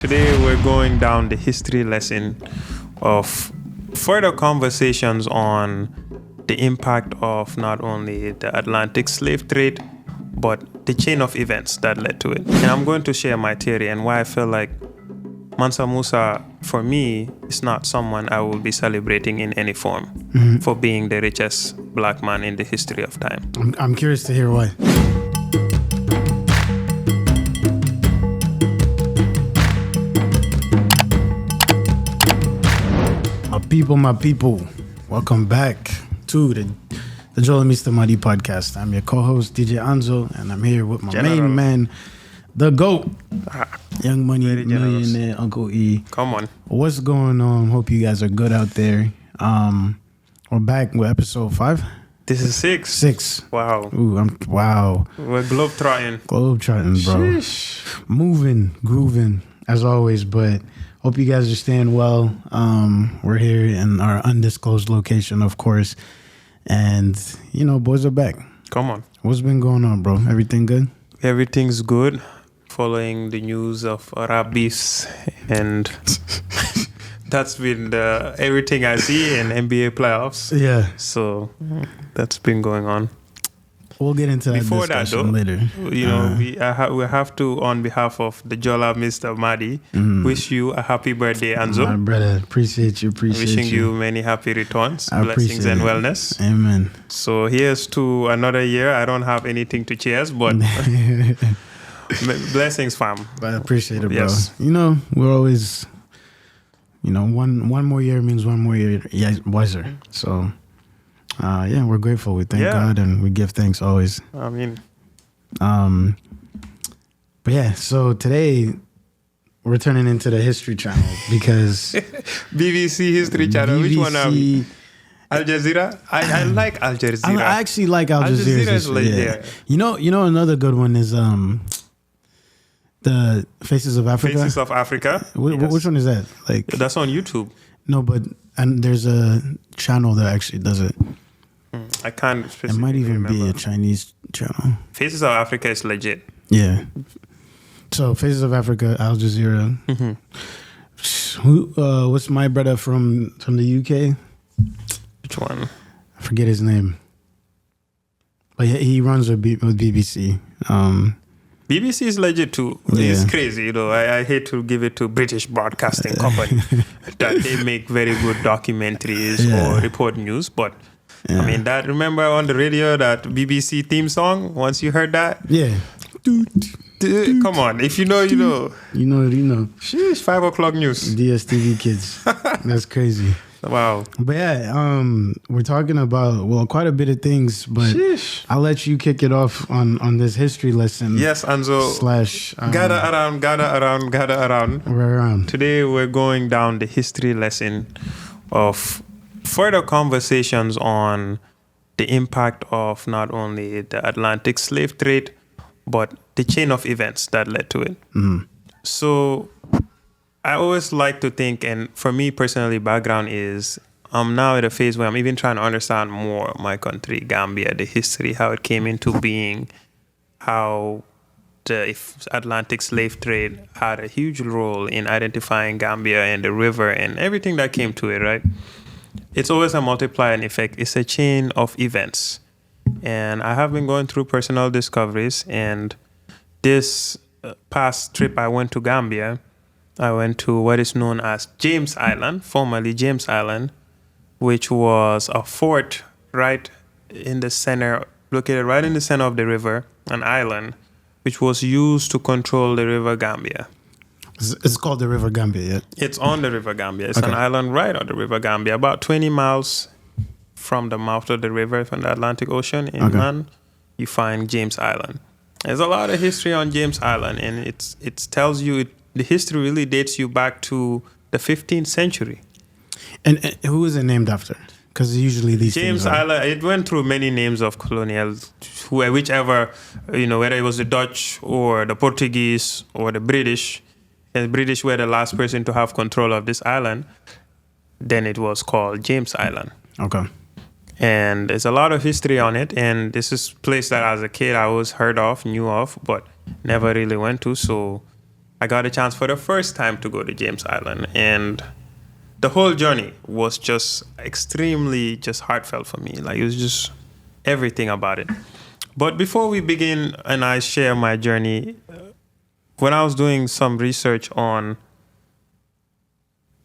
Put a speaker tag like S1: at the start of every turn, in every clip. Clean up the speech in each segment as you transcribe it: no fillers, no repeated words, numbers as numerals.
S1: Today we're going down the history lesson of further conversations on the impact of not only the Atlantic slave trade, but the chain of events that led to it. And I'm going to share my theory and why I feel like Mansa Musa, for me, is not someone I will be celebrating in any form for being the richest black man in the history of time.
S2: I'm curious to hear why. My people, welcome back to the Joel and Mr. Madi podcast. I'm your co-host, DJ Anzo, and I'm here with my main man, the GOAT, Young Money Millionaire, Uncle E.
S1: Come on.
S2: What's going on? Hope you guys are good out there. We're back with episode 5.
S1: This is 6.
S2: 6.
S1: Wow.
S2: Wow.
S1: We're globetrotting.
S2: Globetrotting, bro.
S1: Sheesh.
S2: Moving, grooving, as always, but hope you guys are staying well. We're here in our undisclosed location, of course. And, boys are back.
S1: Come on.
S2: What's been going on, bro? Everything good?
S1: Everything's good. Following the news of rabbis, and that's been everything I see in NBA playoffs.
S2: Yeah.
S1: So that's been going on.
S2: We'll get into that
S1: Before that, though,
S2: later.
S1: we have to, on behalf of the Jola Mr. Madi, wish you a happy birthday, Anzo.
S2: My brother, appreciate you.
S1: Wishing you many happy returns, blessings and wellness.
S2: Amen.
S1: So here's to another year. I don't have anything to cheers, but blessings, fam.
S2: I appreciate it, bro.
S1: Yes.
S2: We're always, one more year means one more year wiser. So, we're grateful. We thank God and we give thanks always.
S1: I mean,
S2: but yeah, so today we're turning into the History Channel because
S1: BBC History Channel. Which one are we? Al Jazeera. I like Al Jazeera.
S2: I actually like Al Jazeera.
S1: Is legit.
S2: You know another good one is the Faces of Africa.
S1: Faces of Africa.
S2: Which one is that? Like
S1: that's on YouTube.
S2: No, and there's a channel that actually does it.
S1: I can't.
S2: It might even
S1: remember.
S2: be a Chinese channel.
S1: Faces of Africa is legit.
S2: Yeah. So Faces of Africa, Al Jazeera. What's my brother from the UK?
S1: Which one?
S2: I forget his name. But yeah, he runs with BBC.
S1: BBC is legit too.
S2: Yeah.
S1: It's crazy, I hate to give it to British Broadcasting Company that they make very good documentaries or report news, but I mean that. Remember on the radio that BBC theme song? Once you heard that, come on. If you know, you know.
S2: You know.
S1: Sheesh, 5 o'clock news.
S2: DSTV kids. That's crazy.
S1: Wow.
S2: But yeah, we're talking about quite a bit of things, but
S1: sheesh.
S2: I'll let you kick it off on this history lesson.
S1: Yes, Anzo.
S2: /
S1: gather around.
S2: We're around.
S1: Today we're going down the history lesson of further conversations on the impact of not only the Atlantic slave trade, but the chain of events that led to it. So I always like to think, and for me personally, background is I'm now at a phase where I'm even trying to understand more my country, Gambia, the history, how it came into being, how the Atlantic slave trade had a huge role in identifying Gambia and the river and everything that came to it, right? It's always a multiplying effect. It's a chain of events. And I have been going through personal discoveries, and this past trip I went to Gambia, I went to what is known as James Island, formerly James Island, which was a fort right in the center, located right in the center of the river, an island, which was used to control the river Gambia.
S2: It's called the River Gambia, yeah?
S1: It's on the River Gambia. It's an island right on the River Gambia, about 20 miles from the mouth of the river, from the Atlantic Ocean inland. You find James Island. There's a lot of history on James Island, and it tells you the history really dates you back to the 15th century.
S2: And who is it named after? Because usually these
S1: James Island, it went through many names of colonials, whichever, whether it was the Dutch or the Portuguese or the British. And the British were the last person to have control of this island. Then it was called James Island.
S2: Okay.
S1: And there's a lot of history on it. And this is a place that as a kid I always heard of, knew of, but never really went to. So I got a chance for the first time to go to James Island, and the whole journey was just extremely just heartfelt for me. Like, it was just everything about it. But before we begin and I share my journey, when I was doing some research on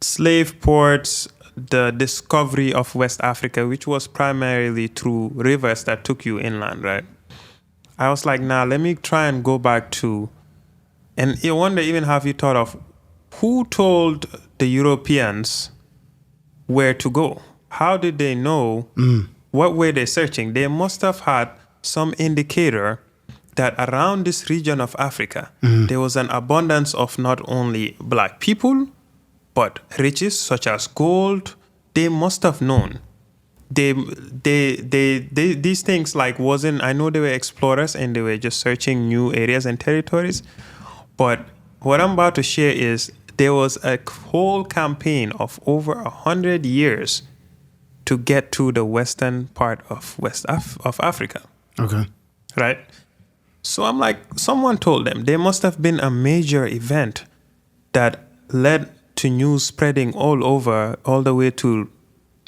S1: slave ports, the discovery of West Africa, which was primarily through rivers that took you inland, right? I was like, nah, let me try and go back to, and I wonder even have you thought of who told the Europeans where to go? How did they know? What were they searching? They must have had some indicator that around this region of Africa, there was an abundance of not only black people, but riches such as gold. They must have known. These things like wasn't, I know they were explorers and they were just searching new areas and territories. But what I'm about to share is there was a whole campaign of over 100 years to get to the western part of of Africa.
S2: Okay.
S1: Right? So I'm like, someone told them there must have been a major event that led to news spreading all over, all the way to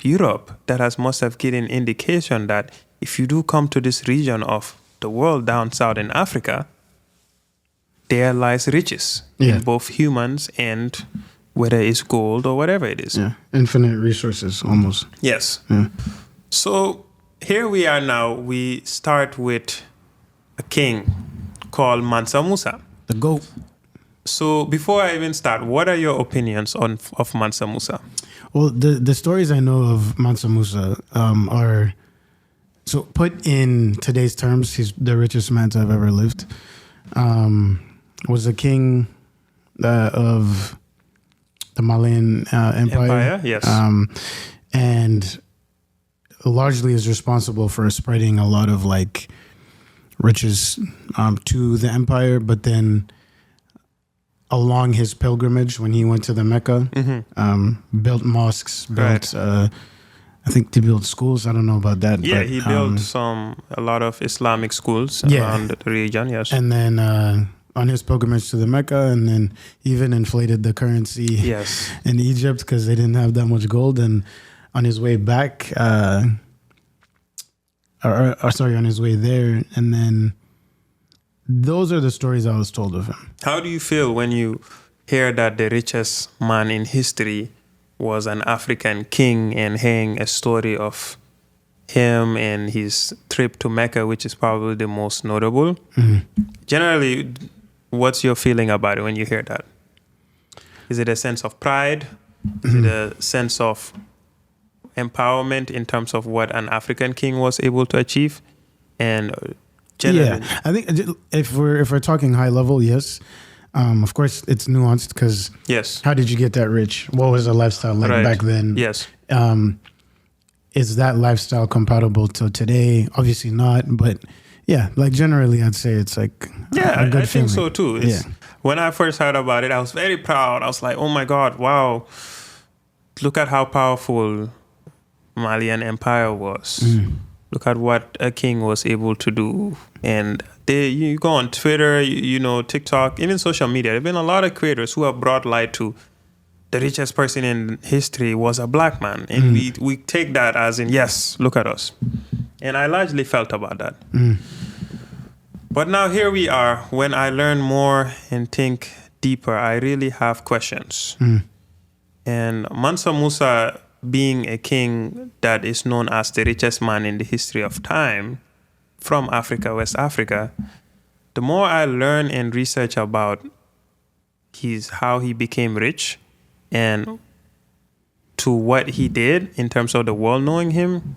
S1: Europe, that must have given indication that if you do come to this region of the world down south in Africa, there lies riches in both humans and whether it's gold or whatever it is.
S2: Yeah, infinite resources almost.
S1: Yes.
S2: Yeah.
S1: So here we are now. We start with a king called Mansa Musa.
S2: The GOAT.
S1: So before I even start, what are your opinions of Mansa Musa?
S2: Well, the stories I know of Mansa Musa are, so put in today's terms, he's the richest man to have ever lived. Was a king of the Malian Empire.
S1: Yes.
S2: And largely is responsible for spreading a lot of like riches to the empire, but then along his pilgrimage when he went to the Mecca, built mosques, built I think he built schools. I don't know about that.
S1: Yeah,
S2: but,
S1: he built a lot of Islamic schools around the region, yes.
S2: And then on his pilgrimage to the Mecca, and then even inflated the currency in Egypt because they didn't have that much gold. And on his way back, on his way there, and then those are the stories I was told of him.
S1: How do you feel when you hear that the richest man in history was an African king, and hearing a story of him and his trip to Mecca, which is probably the most notable? Generally, what's your feeling about it when you hear that? Is it a sense of pride? Is it a sense of empowerment in terms of what an African king was able to achieve? And generally,
S2: I think if we're talking high level, yes. Of course, it's nuanced because how did you get that rich? What was the lifestyle like back then?
S1: Yes.
S2: Is that lifestyle compatible to today? Obviously not, but yeah, like generally I'd say it's like a good
S1: I think so too. When I first heard about it, I was very proud. I was like, oh my God, wow. Look at how powerful Malian Empire was. Look at what a king was able to do. And you go on Twitter, TikTok, even social media. There have been a lot of creators who have brought light to the richest person in history was a black man. And we take that as in, yes, look at us. And I largely felt about that. But now here we are. When I learn more and think deeper, I really have questions. And Mansa Musa, being a king that is known as the richest man in the history of time from Africa, West Africa, the more I learn and research about how he became rich and to what he did in terms of the world knowing him,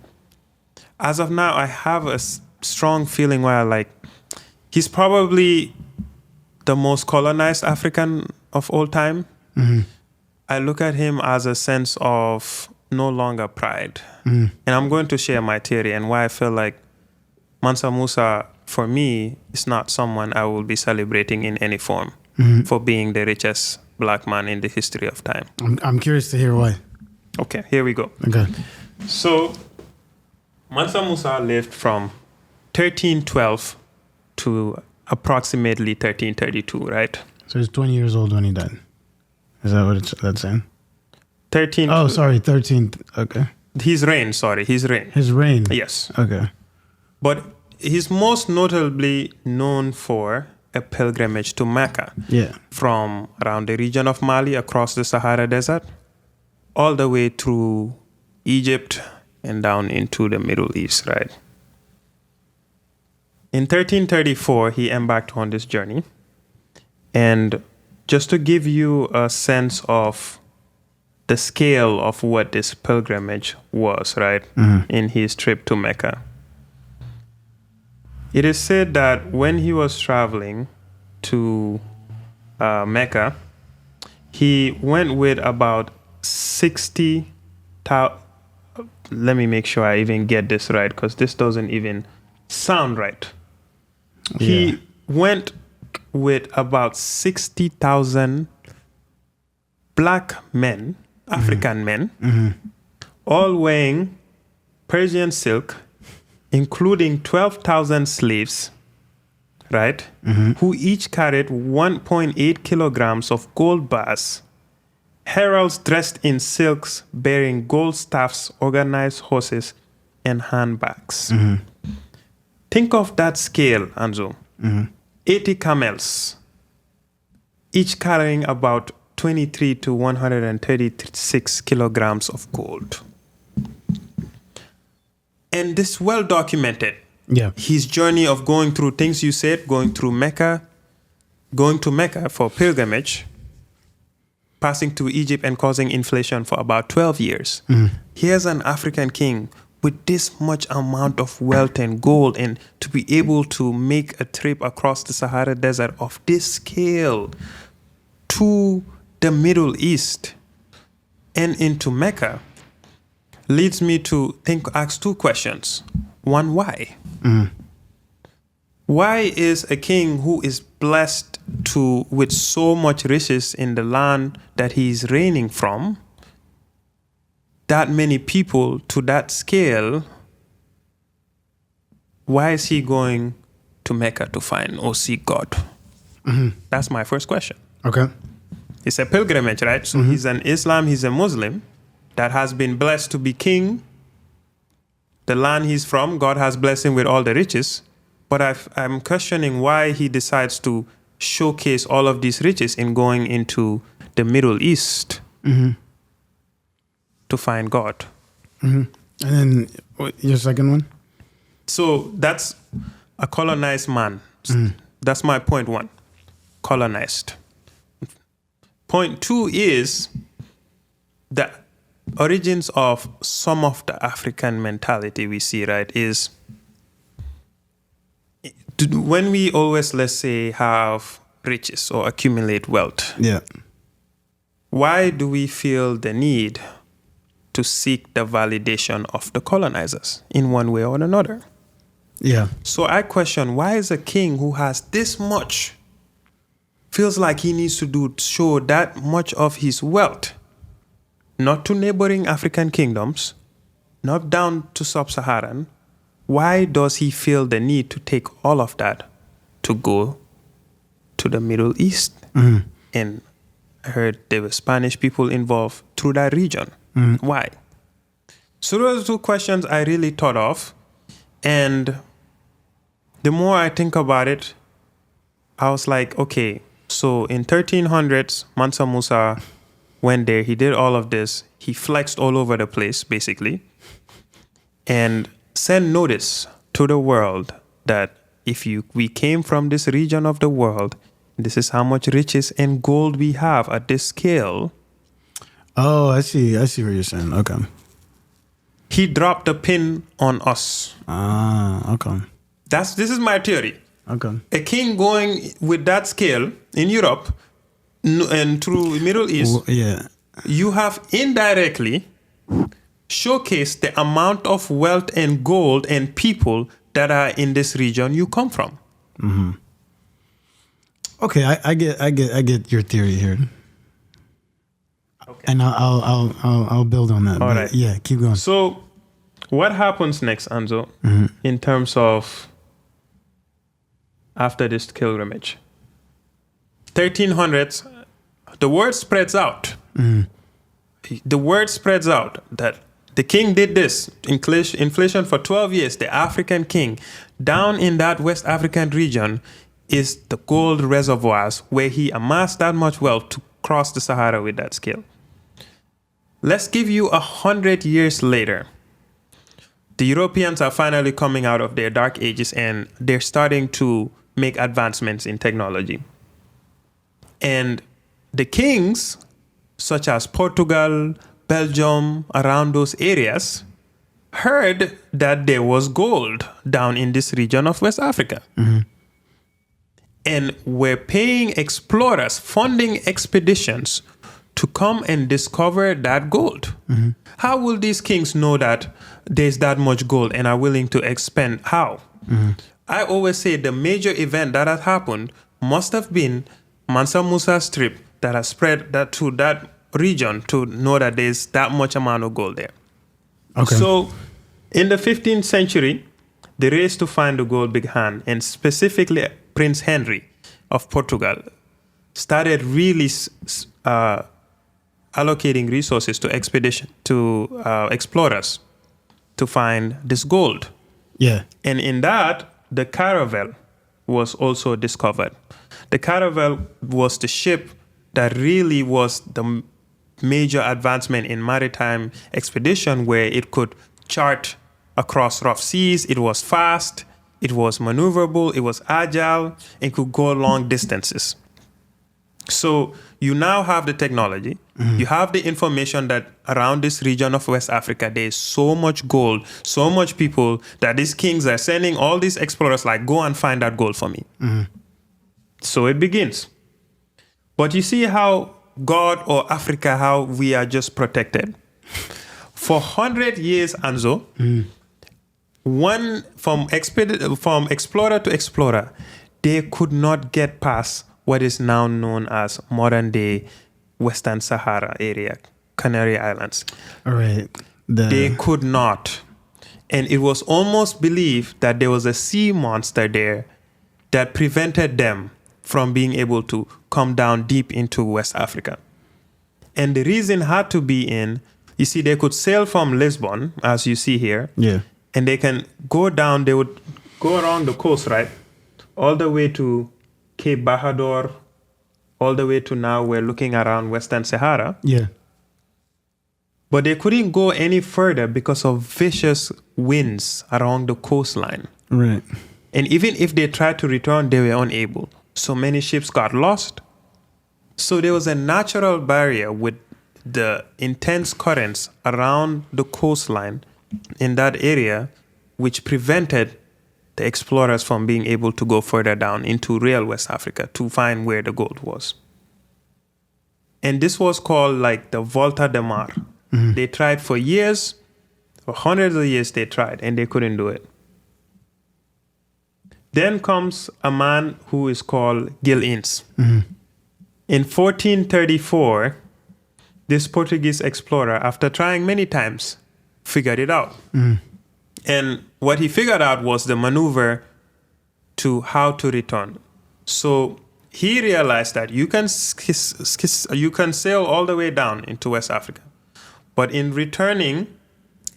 S1: as of now, I have a strong feeling where he's probably the most colonized African of all time. I look at him as a sense of no longer pride. And I'm going to share my theory and why I feel like Mansa Musa, for me, is not someone I will be celebrating in any form for being the richest black man in the history of time.
S2: I'm curious to hear why.
S1: Okay, here we go.
S2: Okay.
S1: So, Mansa Musa lived from 1312 to approximately 1332, right?
S2: So he's 20 years old when he died. Is that what that's saying?
S1: 13th.
S2: Oh, sorry, 13th. Okay.
S1: His reign.
S2: His reign.
S1: Yes.
S2: Okay.
S1: But he's most notably known for a pilgrimage to Mecca.
S2: Yeah.
S1: From around the region of Mali across the Sahara Desert, all the way through Egypt and down into the Middle East, right? In 1334, he embarked on this journey. And just to give you a sense of the scale of what this pilgrimage was, right, in his trip to Mecca, it is said that when he was traveling to Mecca, he went with about 60,000. Let me make sure I even get this right, because this doesn't even sound right. Yeah. He went with about 60,000 black men, African men, all wearing Persian silk, including 12,000 slaves, right? Who each carried 1.8 kilograms of gold bars, heralds dressed in silks bearing gold staffs, organized horses, and handbags. Think of that scale, Anzo. 80 camels, each carrying about 23 to 136 kilograms of gold. And this is well documented.
S2: Yeah.
S1: His journey of going through things you said, going to Mecca for pilgrimage, passing to Egypt and causing inflation for about 12 years. Here's an African king with this much amount of wealth and gold, and to be able to make a trip across the Sahara Desert of this scale to the Middle East and into Mecca leads me to ask two questions. One, why? Why is a king who is blessed with so much riches in the land that he is reigning from, that many people to that scale, why is he going to Mecca to find or seek God? That's my first question.
S2: Okay.
S1: It's a pilgrimage, right? So he's he's a Muslim that has been blessed to be king. The land he's from, God has blessed him with all the riches. But I'm questioning why he decides to showcase all of these riches in going into the Middle East to find God.
S2: And then your second one?
S1: So that's a colonized man. That's my point one. Colonized. Point two is the origins of some of the African mentality we see, right, is when we always, let's say, have riches or accumulate wealth.
S2: Yeah.
S1: Why do we feel the need to seek the validation of the colonizers in one way or another?
S2: Yeah.
S1: So I question, why is a king who has this much feels like he needs to show that much of his wealth, not to neighboring African kingdoms, not down to sub-Saharan? Why does he feel the need to take all of that to go to the Middle East? And I heard there were Spanish people involved through that region. Why? So those are two questions I really thought of. And the more I think about it, I was like, okay, so in 1300s, Mansa Musa went there. He did all of this. He flexed all over the place, basically, and sent notice to the world that we came from this region of the world, this is how much riches and gold we have at this scale.
S2: Oh, I see what you're saying. Okay.
S1: He dropped a pin on us.
S2: Ah, okay.
S1: This is my theory.
S2: Okay.
S1: A king going with that scale in Europe and through Middle East, you have indirectly showcased the amount of wealth and gold and people that are in this region you come from.
S2: Okay, I get your theory here. Okay. And I'll build on that.
S1: All right.
S2: Yeah, keep going.
S1: So, what happens next, Anzo, in terms of after this pilgrimage? 1300s, the word spreads out. The word spreads out that the king did this, inflation for 12 years, the African king. Down in that West African region is the gold reservoirs where he amassed that much wealth to cross the Sahara with that scale. Let's give you 100 years later. The Europeans are finally coming out of their dark ages and they're starting to make advancements in technology. And the kings, such as Portugal, Belgium, around those areas, heard that there was gold down in this region of West Africa. And were paying explorers, funding expeditions to come and discover that gold. How will these kings know that there's that much gold and are willing to expend? How? I always say the major event that has happened must have been Mansa Musa's trip that has spread that to that region to know that there's that much amount of gold there.
S2: Okay.
S1: So in the 15th century, the race to find the gold began, and specifically Prince Henry of Portugal started really allocating resources to explorers to find this gold.
S2: Yeah.
S1: And in that, the caravel was also discovered. The caravel was the ship that really was the major advancement in maritime expedition, where it could chart across rough seas. It was fast, it was maneuverable, it was agile, and could go long distances. So you now have the technology, you have the information that around this region of West Africa, there's so much gold, so much people, that these kings are sending all these explorers like, go and find that gold for me. So it begins. But you see how God or Africa, how we are just protected. For 100 years, Anzo, from explorer to explorer, they could not get past what is now known as modern-day Western Sahara area, Canary Islands.
S2: All right.
S1: They could not. And it was almost believed that there was a sea monster there that prevented them from being able to come down deep into West Africa. And the reason had to be you see, they could sail from Lisbon, as you see here.
S2: Yeah.
S1: And they can go down, they would go around the coast, right? All the way to Cape Bahador, all the way to now we're looking around Western Sahara.
S2: Yeah.
S1: But they couldn't go any further because of vicious winds around the coastline.
S2: Right.
S1: And even if they tried to return, they were unable. So many ships got lost. So there was a natural barrier with the intense currents around the coastline in that area, which prevented the explorers from being able to go further down into real West Africa to find where the gold was. And this was called like the Volta de Mar. They tried for years, for hundreds of years they tried, and they couldn't do it. Then comes a man who is called Gil Ince. In 1434, this Portuguese explorer, after trying many times, figured it out. And what he figured out was the maneuver to how to return. So he realized that you can sail all the way down into West Africa. But in returning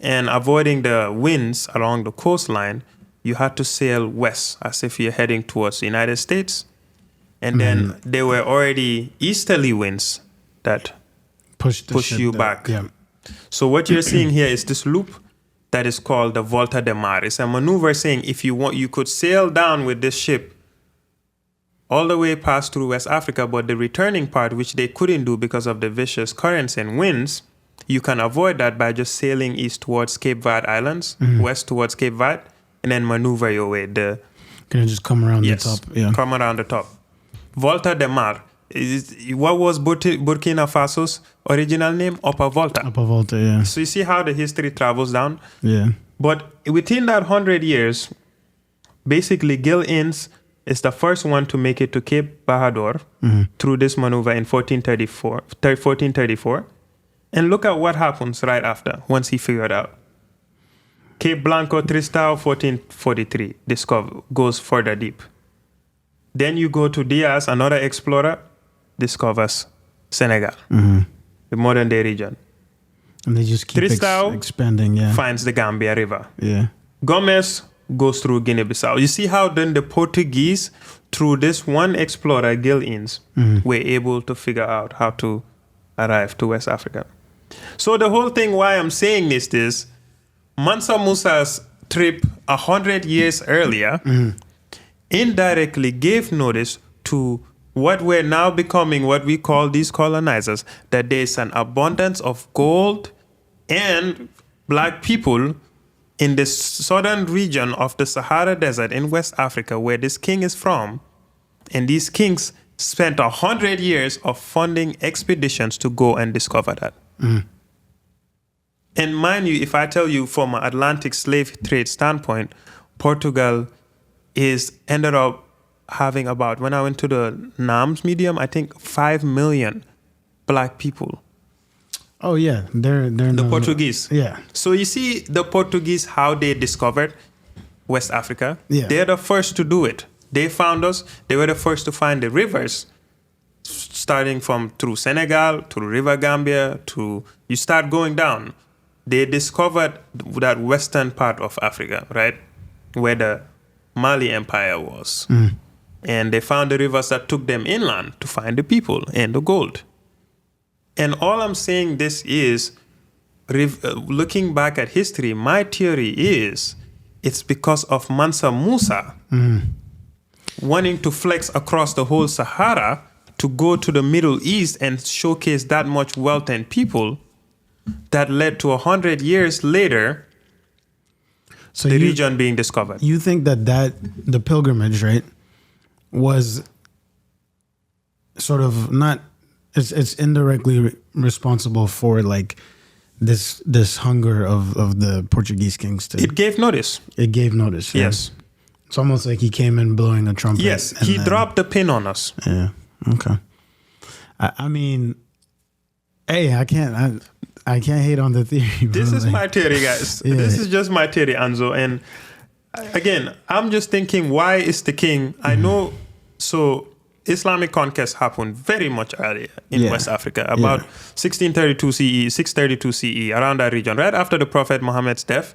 S1: and avoiding the winds along the coastline, you had to sail west as if you're heading towards the United States. And then there were already easterly winds that push you back.
S2: Yeah.
S1: So what you're seeing here is this loop that is called the Volta de Mar. It's a maneuver saying if you want, you could sail down with this ship all the way past through West Africa, but the returning part, which they couldn't do because of the vicious currents and winds, you can avoid that by just sailing east towards Cape Verde Islands, west towards Cape Verde, and then maneuver your way.
S2: Can you just come around the top? Yeah.
S1: Come around the top. Volta de Mar. What was Burkina Faso's original name? Upper Volta.
S2: Upper Volta, yeah.
S1: So you see how the history travels down?
S2: Yeah.
S1: But within that 100 years, basically Gil Ince is the first one to make it to Cape Bahador through this maneuver in 1434. And look at what happens right after, once he figured out. Cape Blanco Tristão, 1443, goes further deep. Then you go to Diaz, another explorer, discovers Senegal, the modern day region.
S2: And they just keep expanding,
S1: finds the Gambia River.
S2: Yeah.
S1: Gomez goes through Guinea-Bissau. You see how then the Portuguese, through this one explorer, Gil Innes, were able to figure out how to arrive to West Africa. So the whole thing why I'm saying this is Mansa Musa's trip 100 years earlier indirectly gave notice to what we're now becoming, what we call these colonizers, that there's an abundance of gold and black people in the southern region of the Sahara Desert in West Africa, where this king is from. And these kings spent 100 years of funding expeditions to go and discover that. And mind you, if I tell you from an Atlantic slave trade standpoint, Portugal ended up having about, when I went to the NAMS Museum, I think 5 million black people.
S2: Oh yeah, they're
S1: the Portuguese.
S2: Yeah.
S1: So you see the Portuguese, how they discovered West Africa.
S2: Yeah.
S1: They're the first to do it. They found us. They were the first to find the rivers, starting from through Senegal, through River Gambia, you start going down. They discovered that western part of Africa, right, where the Mali Empire was. And they found the rivers that took them inland to find the people and the gold. And all I'm saying this is, looking back at history, my theory is it's because of Mansa Musa wanting to flex across the whole Sahara to go to the Middle East and showcase that much wealth and people that led to 100 years later the region being discovered.
S2: You think that the pilgrimage, right, was sort of not... It's indirectly responsible for like this hunger of the Portuguese kings to...
S1: It gave notice.
S2: It gave notice. Yeah.
S1: Yes.
S2: It's almost like he came in blowing a trumpet.
S1: Yes, he dropped the pin on us.
S2: Yeah. Okay. I mean, hey, I can't hate on the theory.
S1: This is my theory, guys. Yeah. This is just my theory, Anzo. And again, I'm just thinking, why is the king... I know, so... Islamic conquest happened very much earlier in West Africa, about 1632 CE, 632 CE, around that region. Right after the Prophet Muhammad's death,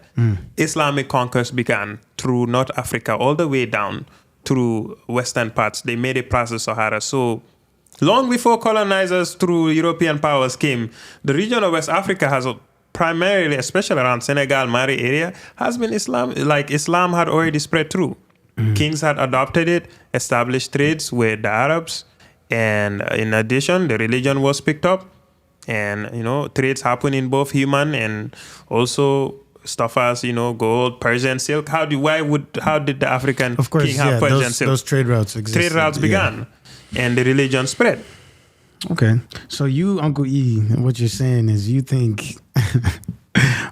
S1: Islamic conquest began through North Africa, all the way down through western parts. They made it past the Sahara. So long before colonizers through European powers came, the region of West Africa has primarily, especially around Senegal, Mali area, has been Islam. Like Islam had already spread through. Kings had adopted it, established trades with the Arabs, and in addition, the religion was picked up, and trades happen in both human and also stuff as gold, Persian silk. How did the African king have Persian silk?
S2: Those trade routes existed.
S1: Trade routes began, and the religion spread.
S2: Okay, so you, Uncle E, what you're saying is you think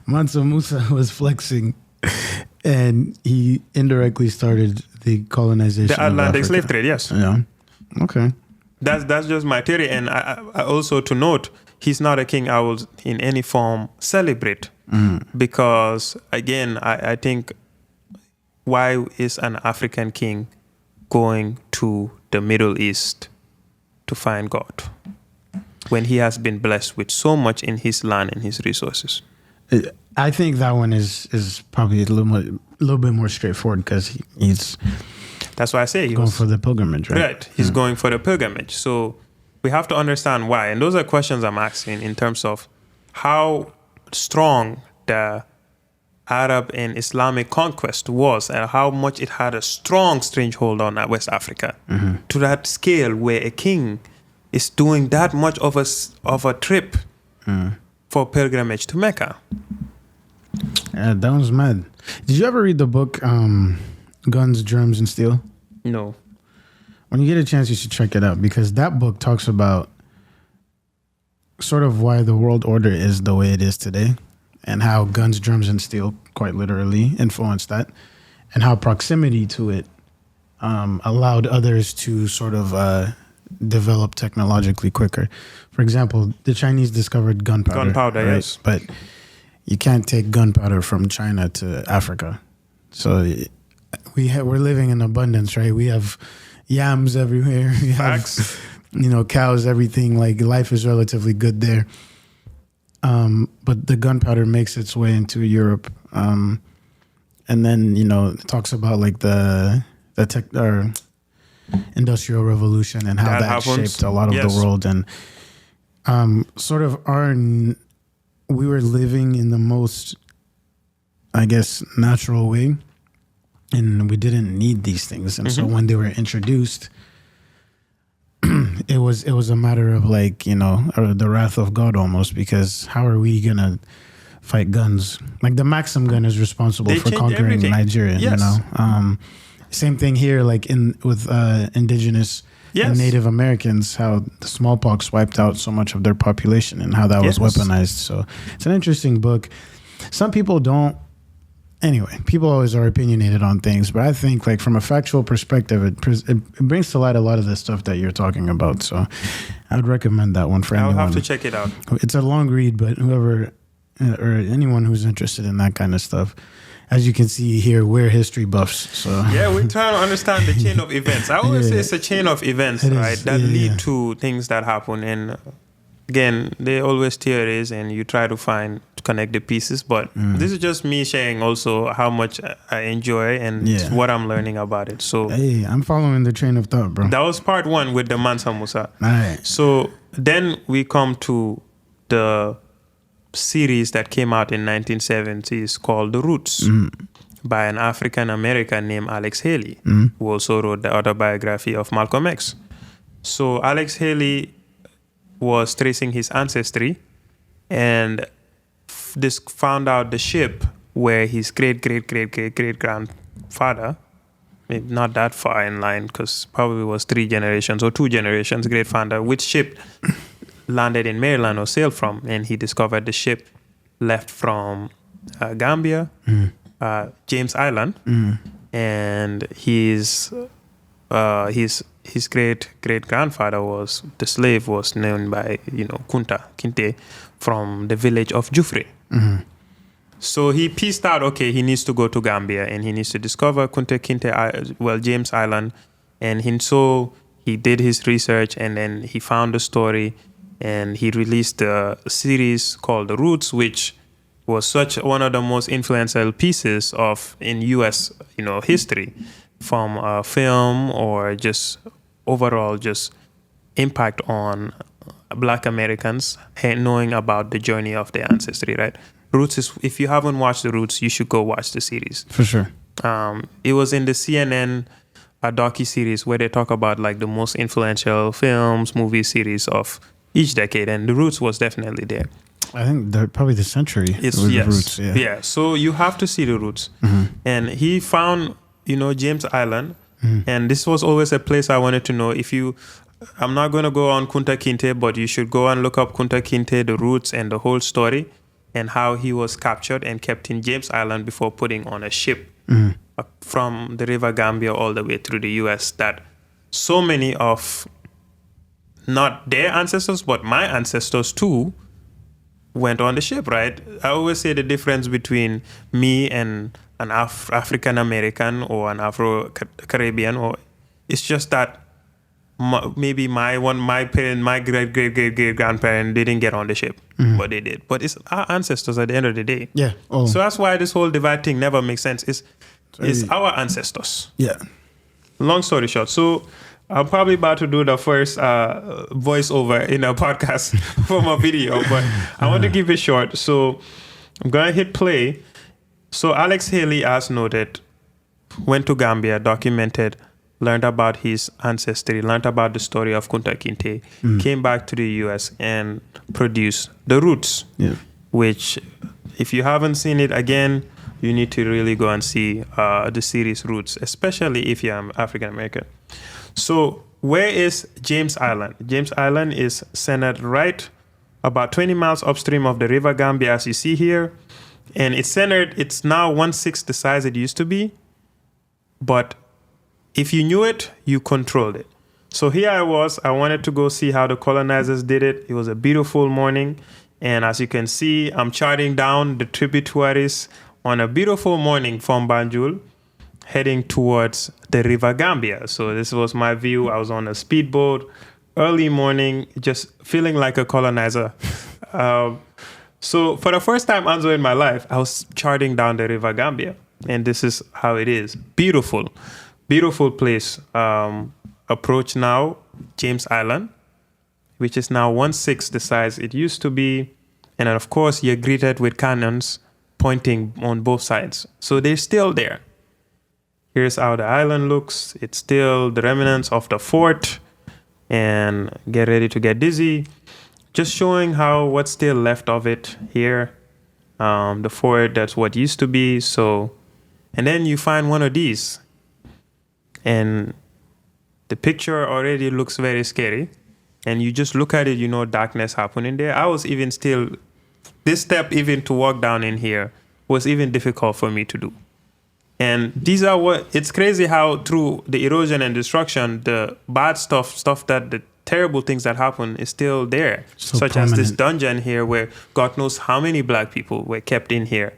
S2: Mansa Musa was flexing. And he indirectly started the colonization.
S1: The Atlantic slave trade, yes.
S2: Yeah. Okay.
S1: That's just my theory. And I also to note, he's not a king I will in any form celebrate. Because, again, I think, why is an African king going to the Middle East to find God when he has been blessed with so much in his land and his resources?
S2: I think that one is probably a little bit more straightforward because he's...
S1: That's why I say
S2: going for the pilgrimage, right?
S1: Right. He's going for the pilgrimage. So we have to understand why. And those are questions I'm asking in terms of how strong the Arab and Islamic conquest was and how much it had a strong stranglehold on West Africa to that scale where a king is doing that much of a trip for pilgrimage to Mecca.
S2: Yeah, that was mad. Did you ever read the book Guns, Germs, and Steel?
S1: No.
S2: When you get a chance, you should check it out because that book talks about sort of why the world order is the way it is today and how guns, germs, and steel quite literally influenced that and how proximity to it allowed others to sort of develop technologically quicker. For example, the Chinese discovered gunpowder.
S1: Gunpowder, right? Yes.
S2: But you can't take gunpowder from China to Africa. So we're living in abundance, right? We have yams everywhere. You have,
S1: Facts.
S2: cows, everything. Like life is relatively good there. But the gunpowder makes its way into Europe. And then, it talks about like the tech or industrial revolution and how that shaped a lot of the world. And sort of we were living in the most, I guess, natural way, and we didn't need these things. And so when they were introduced, it was a matter of like, the wrath of God almost, because how are we gonna fight guns? Like the Maxim gun is responsible for conquering everything. Nigeria. Yes. Same thing here, like with indigenous and Native Americans, how the smallpox wiped out so much of their population and how that was weaponized. So it's an interesting book. Some people don't. Anyway, people always are opinionated on things, but I think like from a factual perspective, it brings to light a lot of the stuff that you're talking about. So I would recommend that one for anyone.
S1: I'll have to check it out.
S2: It's a long read, but whoever or anyone who's interested in that kind of stuff, as you can see here, we're history buffs. So
S1: yeah, we're trying to understand the chain of events. I always say it's a chain of events, right? That lead to things that happen. And again, they always theories, and you try to connect the pieces. But this is just me sharing also how much I enjoy and what I'm learning about it. So
S2: hey, I'm following the train of thought, bro.
S1: That was part one with the Mansa Musa.
S2: All right.
S1: So then we come to the series that came out in 1970s called The Roots by an African American named Alex Haley, who also wrote the autobiography of Malcolm X. So Alex Haley was tracing his ancestry and this found out the ship where his great-great-great-great-great-grandfather, maybe not that far in line because probably was 3 generations or 2 generations great-father, which ship landed in Maryland or sailed from, and he discovered the ship left from Gambia, James Island, and his great-great-grandfather was known by Kunta Kinteh from the village of Jufre. So he pieced out, okay, he needs to go to Gambia and he needs to discover Kunta Kinteh, James Island, and he did his research and then he found the story. And he released a series called The Roots, which was one of the most influential pieces in U.S. history, from a film or just overall just impact on Black Americans knowing about the journey of their ancestry. Right? Roots is, if you haven't watched The Roots, you should go watch the series
S2: for sure.
S1: It was in the CNN docu-series where they talk about like the most influential films, movie series of each decade, and The Roots was definitely there.
S2: I think probably the century. The Roots,
S1: yeah. So you have to see The Roots. And he found, James Island, and this was always a place I wanted to know. I'm not going to go on Kunta Kinteh, but you should go and look up Kunta Kinteh, The Roots, and the whole story, and how he was captured and kept in James Island before putting on a ship from the River Gambia all the way through the U.S. That so many of not their ancestors, but my ancestors too, went on the ship, right? I always say the difference between me and an African American or an Afro-Caribbean, or it's just that maybe my great-great-great-great-grandparent didn't get on the ship, but they did. But it's our ancestors at the end of the day.
S2: Yeah.
S1: Oh. So that's why this whole divide thing never makes sense. It's our ancestors.
S2: Yeah.
S1: Long story short, so I'm probably about to do the first voiceover in a podcast from a video, but I want to keep it short. So I'm going to hit play. So Alex Haley, as noted, went to Gambia, documented, learned about his ancestry, learned about the story of Kunta Kinteh, came back to the U.S. and produced The Roots, which, if you haven't seen it again, you need to really go and see the series Roots, especially if you're African American. So where is James Island? James Island is centered right about 20 miles upstream of the River Gambia, as you see here. And it's now 1/6 the size it used to be. But if you knew it, you controlled it. So here I wanted to go see how the colonizers did it. It was a beautiful morning. And as you can see, I'm charting down the tributaries on a beautiful morning from Banjul, heading towards the River Gambia. So this was my view. I was on a speedboat, early morning, just feeling like a colonizer. So for the first time, Anzo, in my life, I was charting down the River Gambia. And this is how it is. Beautiful, beautiful place. Approach now James Island, which is now 1/6 the size it used to be. And then, of course, you're greeted with cannons pointing on both sides. So they're still there. Here's how the island looks. It's still the remnants of the fort. And get ready to get dizzy. Just showing how what's still left of it here. The fort, that's what used to be. So, and then you find one of these. And the picture already looks very scary. And you just look at it, you know darkness happening there. I was even still, this step even to walk down in here was even difficult for me to do. And these are what, it's crazy how through the erosion and destruction, the bad stuff that the terrible things that happen is still there.
S2: So
S1: such
S2: prominent.
S1: as this dungeon here where God knows how many black people were kept in here,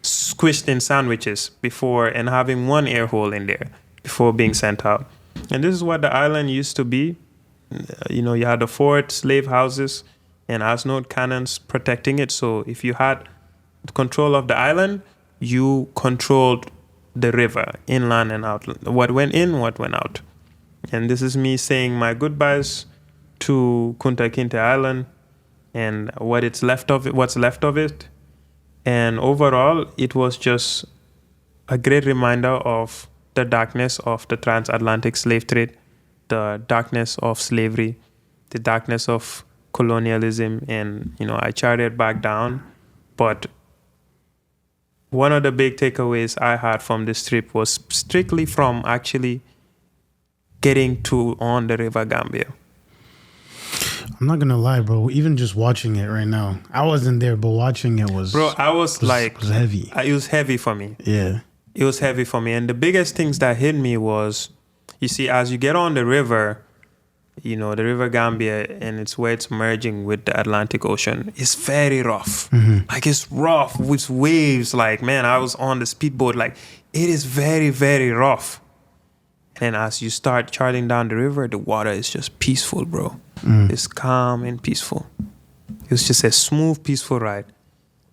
S1: squished in sandwiches before, and having one air hole in there before being sent out. And this is what the island used to be. You know, you had the fort, slave houses, and as-known cannons protecting it. So if you had control of the island, you controlled the river, inland and out. What went in, what went out. And this is me saying my goodbyes to Kunta Kinteh Island and what's left of it. And overall, it was just a great reminder of the darkness of the transatlantic slave trade, the darkness of slavery, the darkness of colonialism. And, you know, I charted back down. But one of the big takeaways I had from this trip was strictly from actually getting to on the River Gambia.
S2: I'm not gonna lie, bro. Even just watching it right now, I wasn't there, but watching it was.
S1: Bro, I was
S2: heavy.
S1: It was heavy for me.
S2: Yeah,
S1: it was heavy for me, and the biggest things that hit me was, you see, as you get on the river, you know, the River Gambia, and it's where it's merging with the Atlantic Ocean. It's very rough. Like, it's rough with waves. Like, man, I was on the speedboat. Like, it is very, very rough. And as you start charting down the river, the water is just peaceful, bro. It's calm and peaceful. It was just a smooth, peaceful ride.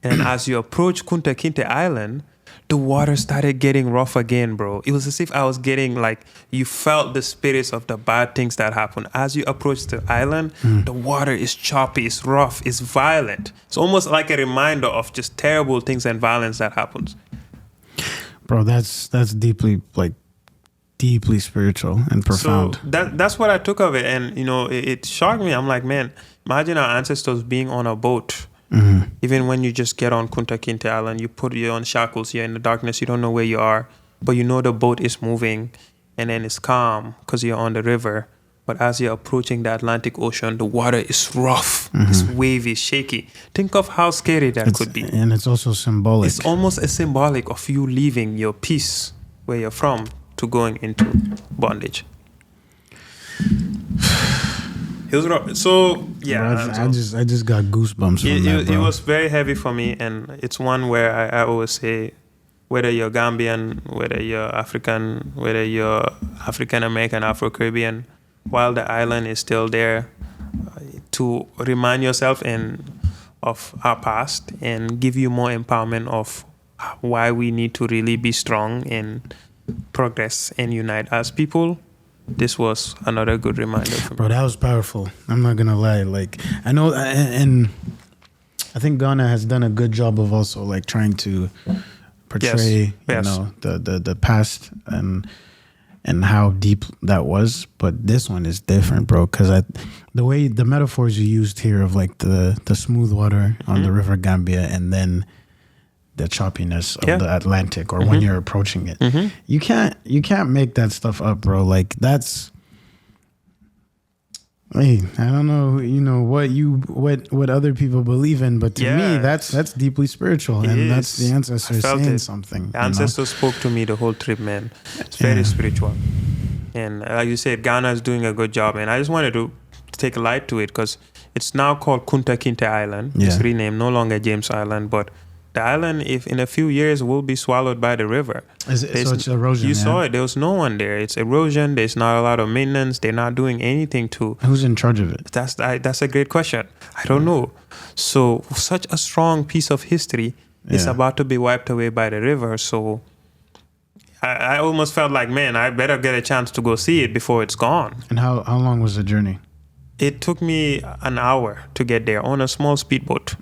S1: And as you approach Kunta Kinteh Island, the water started getting rough again, bro. It was as if I was getting, like, you felt the spirits of the bad things that happen. As you approach the island, the water is choppy, it's rough, it's violent. It's almost like a reminder of just terrible things and violence that happens.
S2: bro. That's deeply, like, deeply spiritual and profound.
S1: So that's what I took of it. And, you know, it shocked me. I'm like, man, imagine our ancestors being on a boat. Even when you just get on Kunta Kinteh Island, you're on shackles, you're in the darkness, you don't know where you are, but you know the boat is moving, and then it's calm because you're on the river. But as you're approaching the Atlantic Ocean, the water is rough, it's wavy, shaky. Think of how scary that could be.
S2: And it's also symbolic.
S1: It's almost a symbolic of you leaving your peace where you're from to going into bondage. It was rough. So yeah,
S2: bro, I just got goosebumps from that, bro.
S1: It was very heavy for me, and it's one where I always say, whether you're Gambian, whether you're African, whether you're African American, Afro Caribbean, while the island is still there, to remind yourself of our past and give you more empowerment of why we need to really be strong and progress and unite as people. This was another good reminder for me.
S2: Bro, that was powerful. I'm not gonna lie. Like, I know, and I think Ghana has done a good job of also, like, trying to portray, you know, the past and how deep that was. But this one is different, bro, because the way the metaphors you used here of, like, the smooth water on the River Gambia and then the choppiness of the Atlantic, or when you're approaching it, you can't make that stuff up, bro. Like, that's, hey, I don't know, you know, what other people believe in, but to me, that's deeply spiritual, and that's the ancestors saying something.
S1: The ancestors spoke to me the whole trip, man. It's very spiritual, and like you said, Ghana is doing a good job, and I just wanted to take a light to it because it's now called Kunta Kinteh Island. It's renamed, no longer James Island, but The island, if in a few years, will be swallowed by the river.
S2: So it's erosion.
S1: You saw it. There was no one there. It's erosion. There's not a lot of maintenance. They're not doing anything to.
S2: Who's in charge of it?
S1: That's a great question. I don't know. So such a strong piece of history is about to be wiped away by the river. So I almost felt like, man, I better get a chance to go see it before it's gone.
S2: And how long was the journey?
S1: It took me an hour to get there on a small speedboat.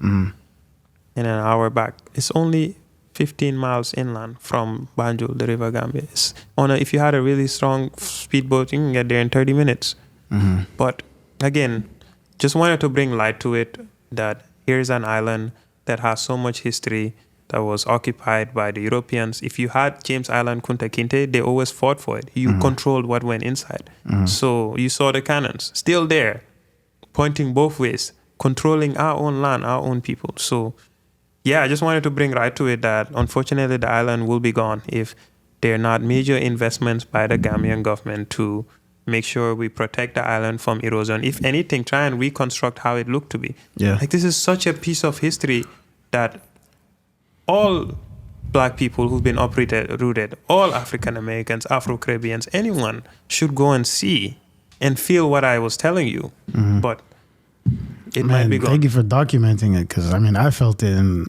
S1: And an hour back. It's only 15 miles inland from Banjul, the River Gambia. If you had a really strong speedboat, you can get there in 30 minutes. But again, just wanted to bring light to it that here's an island that has so much history that was occupied by the Europeans. If you had James Island, Kunta Kinteh, they always fought for it. You controlled what went inside. So you saw the cannons still there, pointing both ways, controlling our own land, our own people. So yeah, I just wanted to bring right to it that unfortunately the island will be gone if there are not major investments by the Gambian government to make sure we protect the island from erosion. If anything, try and reconstruct how it looked to be.
S2: Yeah.
S1: Like this is such a piece of history that all Black people who've been rooted, all African Americans, Afro-Caribbeans, anyone should go and see and feel what I was telling you. But it might be gone.
S2: Thank you for documenting it, because I felt it and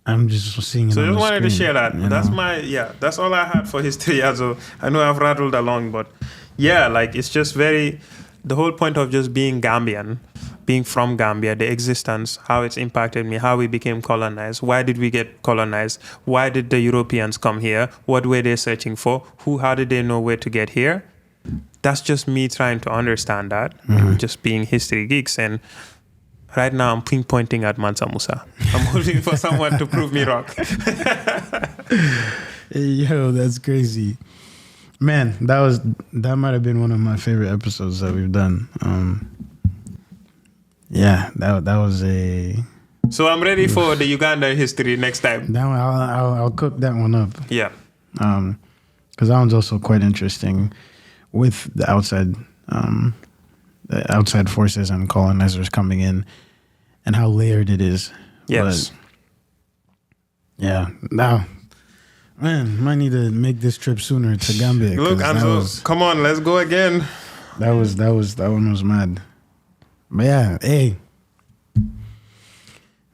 S2: I'm just seeing it.
S1: So
S2: on
S1: just
S2: the
S1: wanted
S2: screen,
S1: to share that. That's all I had for history. So I know I've rattled along, but yeah, like it's just the whole point of just being Gambian, being from Gambia, the existence, how it's impacted me, how we became colonized, why did we get colonized, why did the Europeans come here, what were they searching for, how did they know where to get here? That's just me trying to understand that, just being history geeks. And right now I'm pinpointing at Mansa Musa. I'm hoping for someone to prove me wrong.
S2: Yo, that's crazy. Man, that might have been one of my favorite episodes that we've done. Yeah, that was a.
S1: So I'm ready for the Uganda history next time.
S2: That one, I'll cook that one up.
S1: Yeah.
S2: Because that one's also quite interesting with the outside forces and colonizers coming in and how layered it is.
S1: Yes.
S2: But yeah. Now, man, might need to make this trip sooner to Gambia.
S1: Look, Anzo, come on, let's go again.
S2: That one was mad. But yeah, hey,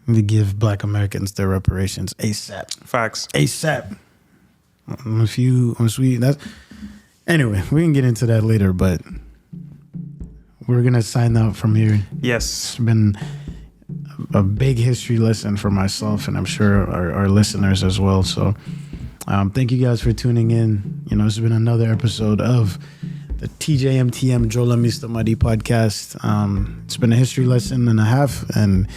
S2: we give Black Americans their reparations ASAP.
S1: Facts.
S2: ASAP. Anyway, we can get into that later, but we're gonna sign out from here.
S1: Yes.
S2: It's been a big history lesson for myself, and I'm sure our listeners as well. So thank you guys for tuning in. This has been another episode of the TJMTM Jola Mr. Madi podcast. It's been a history lesson and a half, and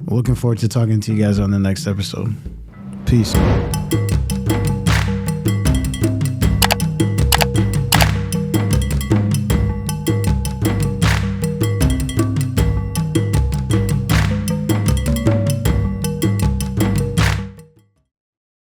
S2: we're looking forward to talking to you guys on the next episode. Peace.